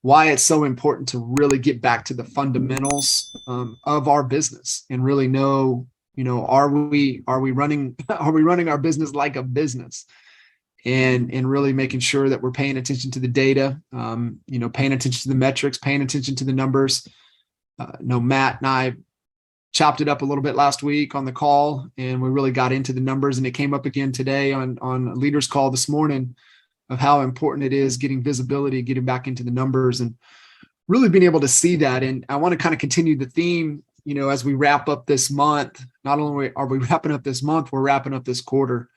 why it's so important to really get back to the fundamentals of our business and really know, are we running are we running our business like a business, and really making sure that we're paying attention to the data, paying attention to the metrics, paying attention to the numbers. Matt and I chopped it up a little bit last week on the call, and we really got into the numbers, and it came up again today on a leaders call this morning of how important it is getting visibility, getting back into the numbers, and really being able to see that. And I want to kind of continue the theme, as we wrap up this month. Not only are we wrapping up this month, we're wrapping up this quarter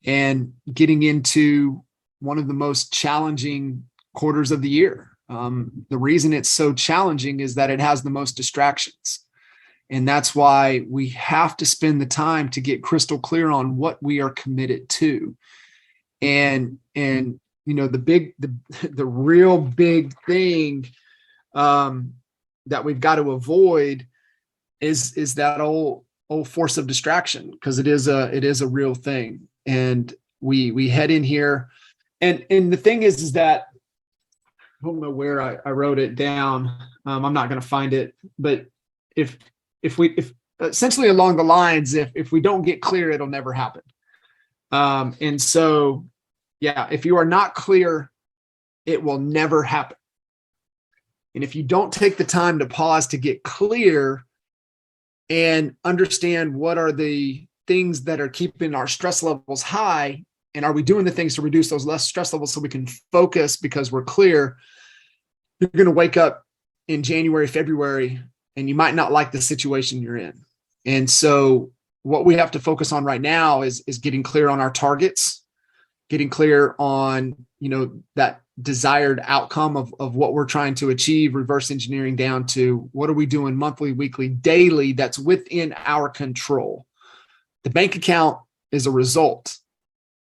and getting into one of the most challenging quarters of the year. The reason it's so challenging is that it has the most distractions. And that's why we have to spend the time to get crystal clear on what we are committed to. And the real big thing that we've got to avoid is that old force of distraction, because it is a real thing. And we head in here, and the thing is that I don't know where I wrote it down. I'm not going to find it, but if essentially along the lines, if we don't get clear, it'll never happen. And so, yeah, if you are not clear, it will never happen. And if you don't take the time to pause to get clear and understand what are the things that are keeping our stress levels high, and are we doing the things to reduce those less stress levels so we can focus because we're clear, you're going to wake up in January, February, and you might not like the situation you're in. And so what we have to focus on right now is getting clear on our targets, getting clear on, that desired outcome of what we're trying to achieve, reverse engineering down to what are we doing monthly, weekly, daily that's within our control. The bank account is a result.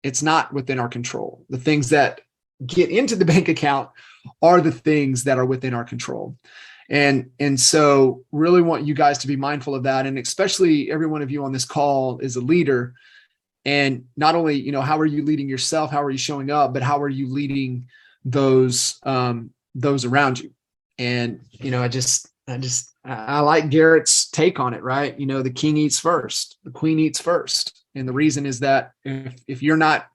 It's not within our control. The things that get into the bank account are the things that are within our control. And so really want you guys to be mindful of that. And especially every one of you on this call is a leader. And not only, how are you leading yourself? How are you showing up? But how are you leading those around you? And, I like Garrett's take on it, right? The king eats first, the queen eats first. And the reason is that if you're not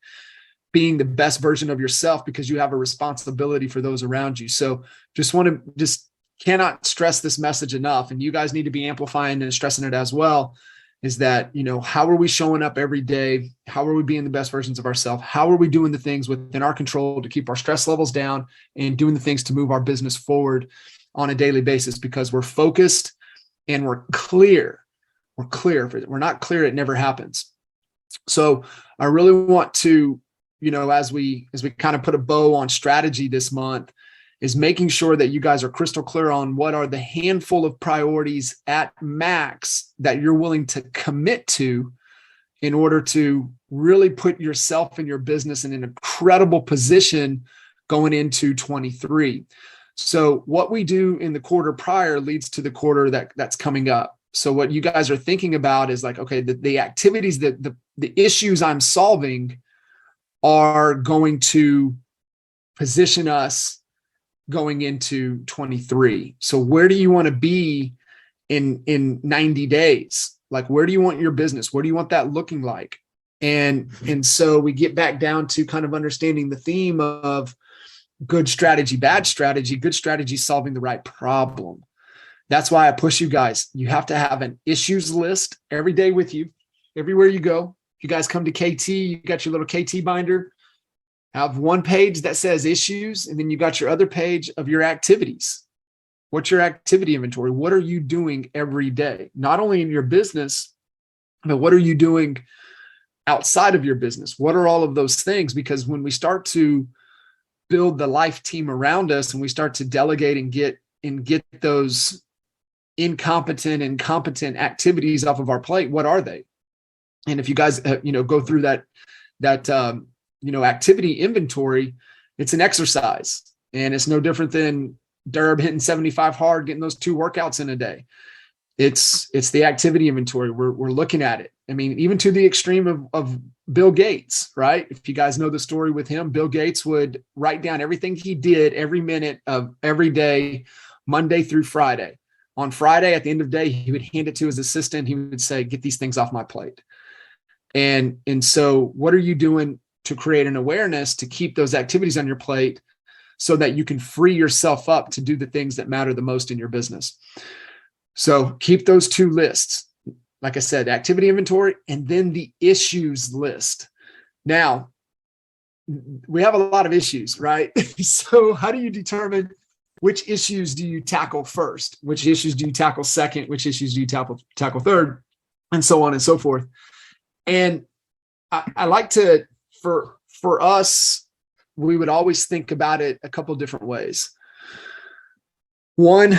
being the best version of yourself, because you have a responsibility for those around you. So cannot stress this message enough. And you guys need to be amplifying and stressing it as well, is that, how are we showing up every day? How are we being the best versions of ourselves? How are we doing the things within our control to keep our stress levels down and doing the things to move our business forward on a daily basis? Because we're focused and we're clear. We're clear. If we're not clear, it never happens. So I really want to, as we kind of put a bow on strategy this month, is making sure that you guys are crystal clear on what are the handful of priorities at max that you're willing to commit to in order to really put yourself and your business in an incredible position going into 23. So what we do in the quarter prior leads to the quarter that's coming up. So what you guys are thinking about is like, okay, the activities that the issues I'm solving are going to position us going into 23. So where do you want to be in 90 days? Like, where do you want your business? Where do you want that looking like? And so we get back down to kind of understanding the theme of good strategy, bad strategy. Good strategy, solving the right problem. That's why I push you guys. You have to have an issues list every day with you, everywhere you go. If you guys come to KT, you got your little KT binder. Have one page that says issues, and then you got your other page of your activities. What's your activity inventory? What are you doing every day? Not only in your business, but what are you doing outside of your business? What are all of those things? Because when we start to build the life team around us and we start to delegate and get those incompetent and competent activities off of our plate, what are they? And if you guys, go through that activity inventory, it's an exercise, and it's no different than Durb hitting 75 hard, getting those 2 workouts in a day. It's the activity inventory. We're looking at it. I mean, even to the extreme of Bill Gates, right? If you guys know the story with him, Bill Gates would write down everything he did every minute of every day, Monday through Friday. On Friday, at the end of the day, he would hand it to his assistant. He would say, "Get these things off my plate." And so what are you doing to create an awareness to keep those activities on your plate so that you can free yourself up to do the things that matter the most in your business? So keep those two lists. Like I said, activity inventory and then the issues list. Now, we have a lot of issues, right? So how do you determine which issues do you tackle first? Which issues do you tackle second? Which issues do you tackle third? And so on and so forth. And I like to, for us, we would always think about it a couple of different ways. One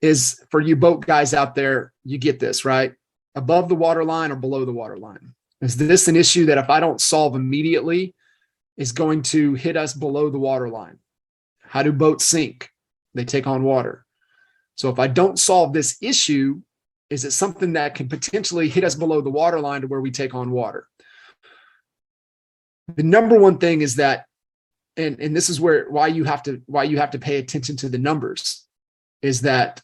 is for you boat guys out there, you get this, right? Above the waterline or below the waterline. Is this an issue that if I don't solve immediately is going to hit us below the waterline? How do boats sink? They take on water. So if I don't solve this issue, is it something that can potentially hit us below the waterline to where we take on water? The number one thing is that, and this is why you have to pay attention to the numbers, is that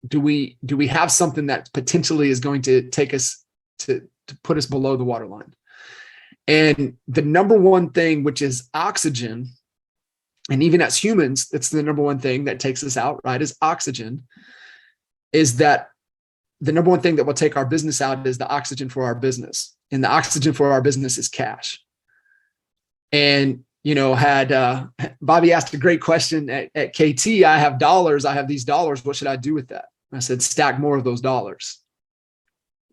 do we have something that potentially is going to take us to put us below the waterline? And the number one thing, which is oxygen, and even as humans, it's the number one thing that takes us out, right? Is oxygen. Is that the number one thing that will take our business out is the oxygen for our business. And the oxygen for our business is cash. And, had Bobby asked a great question at KT, I have dollars, I have these dollars. What should I do with that? I said, stack more of those dollars.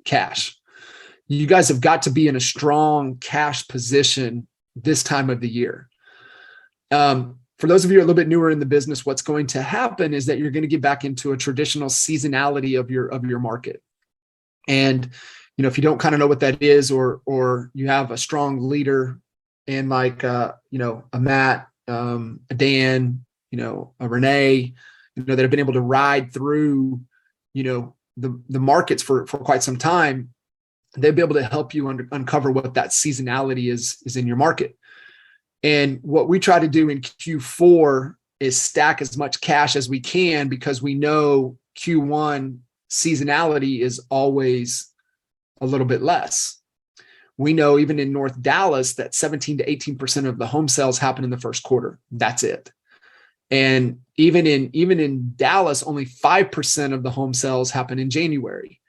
Cash. You guys have got to be in a strong cash position this time of the year. For those of you who are a little bit newer in the business, what's going to happen is that you're going to get back into a traditional seasonality of your market. And, if you don't kind of know what that is, or you have a strong leader in like, a Matt, a Dan, a Renee, that have been able to ride through, the markets for quite some time, they'll be able to help you uncover what that seasonality is in your market. And what we try to do in Q4 is stack as much cash as we can, because we know Q1 seasonality is always a little bit less. We know even in North Dallas that 17 to 18% of the home sales happen in the first quarter. That's it. And even in Dallas, only 5% of the home sales happen in January.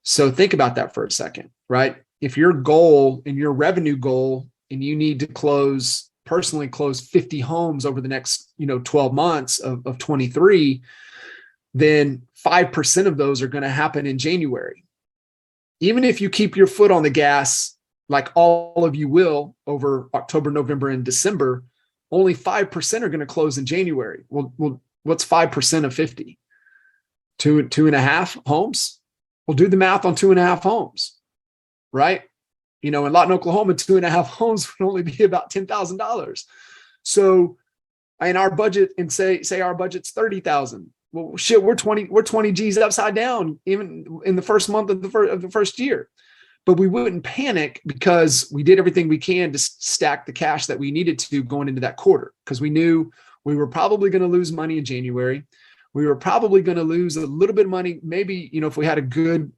So think about that for a second, right? If your goal and your revenue goal, and you need to personally close 50 homes over the next, 12 months of 23, then 5% of those are going to happen in January. Even if you keep your foot on the gas, like all of you will over October, November, and December, only 5% are going to close in January. Well, what's 5% of 50? 2.5 homes? Well, do the math on 2.5 homes, right? In Lawton, Oklahoma, 2.5 homes would only be about $10,000. So in our budget, and say our budget's 30,000. Well, shit, we're 20 G's upside down, even in the first month of the first year. But we wouldn't panic because we did everything we can to stack the cash that we needed to going into that quarter, because we knew we were probably going to lose money in January. We were probably going to lose a little bit of money. Maybe, if we had a good,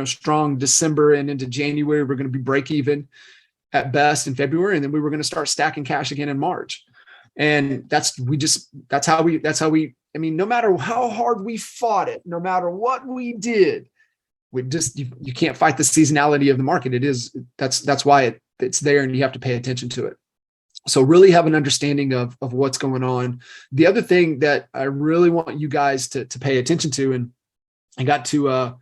strong December and into January, we're going to be break even at best in February. And then we were going to start stacking cash again in March. And that's how we, no matter how hard we fought it, no matter what we did, you can't fight the seasonality of the market. That's why it's there, and you have to pay attention to it. So really have an understanding of what's going on. The other thing that I really want you guys to pay attention to, and I got to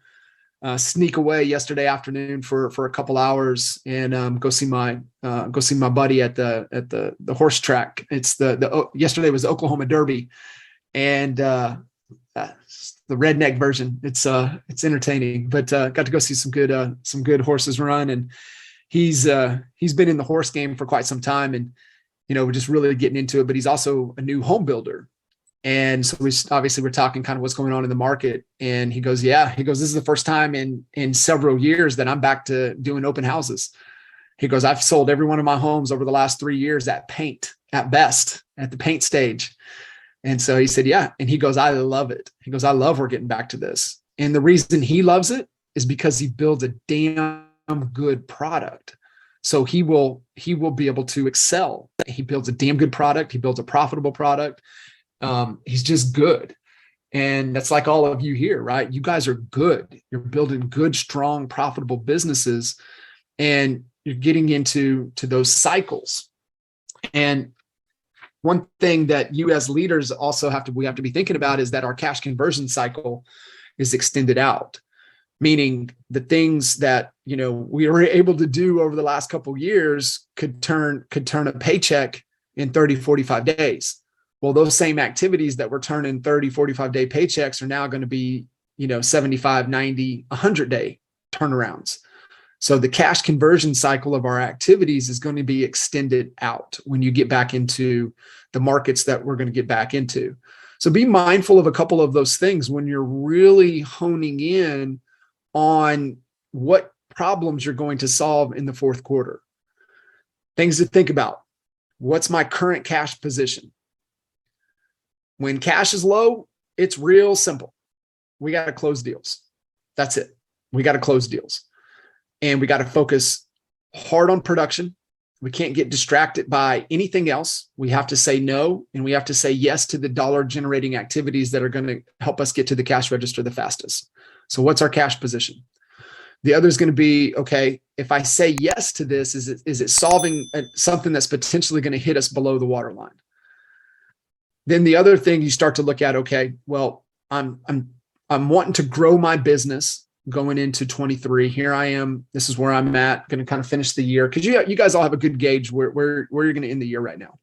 sneak away yesterday afternoon for a couple hours and go see my buddy at the horse track. It's yesterday was the Oklahoma Derby, and the redneck version. It's entertaining, but got to go see some good horses run, and he's been in the horse game for quite some time, and we're just really getting into it. But he's also a new home builder, And so obviously we're talking kind of what's going on in the market. And he goes, yeah, he goes, this is the first time in several years that I'm back to doing open houses. He goes, I've sold every one of my homes over the last 3 years at paint, at best, at the paint stage. And so he said, yeah. And he goes, I love it. He goes, I love we're getting back to this. And the reason he loves it is because he builds a damn good product. So he will be able to excel. He builds a damn good product. He builds a profitable product. He's just good. And that's like all of you here, right? You guys are good. You're building good, strong, profitable businesses, and you're getting into those cycles. And one thing that you as leaders also we have to be thinking about is that our cash conversion cycle is extended out, meaning the things that, we were able to do over the last couple of years could turn a paycheck in 30, 45 days. Well, those same activities that were turning 30, 45-day paychecks are now going to be, 75, 90, 100-day turnarounds. So the cash conversion cycle of our activities is going to be extended out when you get back into the markets that we're going to get back into. So be mindful of a couple of those things when you're really honing in on what problems you're going to solve in the fourth quarter. Things to think about. What's my current cash position? When cash is low, it's real simple. We got to close deals. That's it. We got to close deals. And we got to focus hard on production. We can't get distracted by anything else. We have to say no, and we have to say yes to the dollar generating activities that are going to help us get to the cash register the fastest. So what's our cash position? The other is going to be, okay, if I say yes to this, is it solving something that's potentially going to hit us below the waterline? Then the other thing you start to look at, okay, well, I'm wanting to grow my business going into 23. Here I am. This is where I'm at. Going to kind of finish the year, because you guys all have a good gauge where you're going to end the year right now.